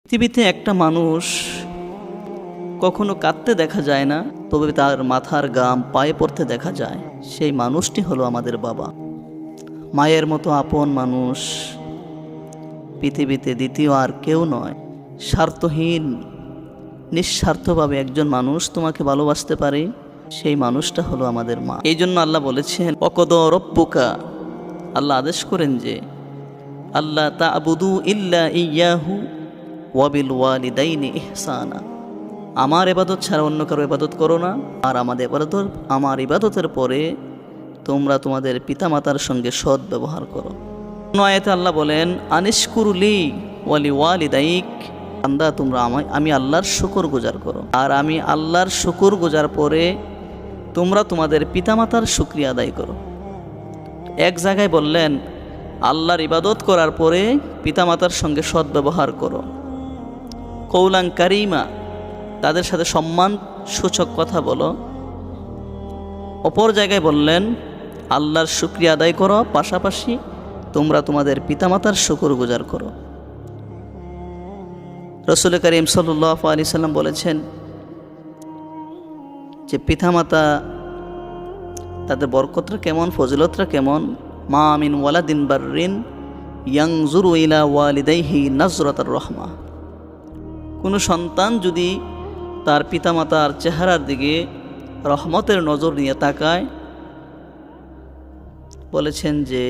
পৃথিবীতে একটা মানুষ কখনো কাঁদতে দেখা যায় না, তবে তার মাথার ঘাম পায়ে পড়তে দেখা যায়। সেই মানুষটি হলো আমাদের বাবা। মায়ের মতো আপন মানুষ পৃথিবীতে দ্বিতীয় আর কেউ নয়। স্বার্থহীন নিঃস্বার্থভাবে একজন মানুষ তোমাকে ভালোবাসতে পারে, সেই মানুষটা হলো আমাদের মা। এই জন্য আল্লাহ বলেছেন ওয়াকদ রব্বুকা, আল্লাহ আদেশ করেন যে আল্লাহ তা'বুদু ইল্লা ইয়াহু ওয়াবিল ওয়ালিদাইনি ইহসানা, আমার ইবাদত ছাড়া অন্য কারো ইবাদত করো না, আর আমার ইবাদতের পরে তোমরা তোমাদের পিতামাতার সঙ্গে সৎ ব্যবহার করো। অন্য আয়াতে আল্লাহ বলেন আনিশকুরলি ওয়ালি ওয়ালিদাইক, বান্দা তোমরা আমি আল্লাহর শুকর গুজার করো, আর আমি আল্লাহর শুকর গুজার পরে তোমরা তোমাদের পিতামাতার শুকরিয়া আদায় করো। এক জায়গায় বললেন আল্লাহর ইবাদত করার পরে পিতামাতার সঙ্গে সৎ ব্যবহার করো, কৌলাং কারিমা, তাদের সাথে সম্মান সূচক কথা বলো। অপর জায়গায় বললেন আল্লাহর শুকরিয়া আদায় করো, পাশাপাশি তোমরা তোমাদের পিতামাতার শুকর গুজার করো। রাসূল করিম সাল্লাল্লাহু আলাইহি সাল্লাম বলেছেন যে পিতামাতা তাদের বরকতটা কেমন, ফজিলতটা কেমন। মা মিন ওয়ালাদিন বাররিন ইয়ানজুরু ইলা ওয়ালিদাইহি নাজরাতার রাহমা, কোনো সন্তান যদি তার পিতামাতার চেহারার দিকে রহমতের নজর নিয়ে তাকায়, বলেছেন যে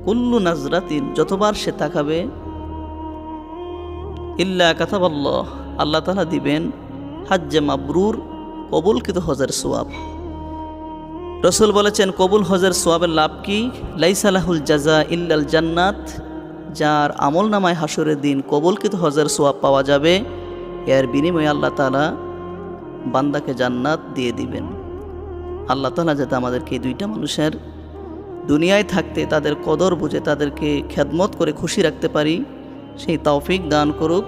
কুল্লু নাজরাতিন, যতবার সে তাকাবে, ইল্লা কাতাবাল্লাহ, আল্লাহ তাআলা দিবেন হাজ্জে মাবরুর, কবুলকৃত হজের সওয়াব। রাসূল বলেছেন কবুল হজের সওয়াবের লাভ কি? লাইসা লাহুল জাযা ইল্লাল জান্নাত, যার আমল নামায় হাসরের দিন কবুলকৃত হজের সওয়াব পাওয়া যাবে, এর বিনিময়ে আল্লাহ তাআলা বান্দাকে জান্নাত দিয়ে দিবেন। আল্লাহ তাআলা যাতে আমাদেরকে এই দুইটা মানুষের দুনিয়ায় থাকতে তাদের কদর বুঝে তাদেরকে খেদমত করে খুশি রাখতে পারি, সেই তৌফিক দান করুক।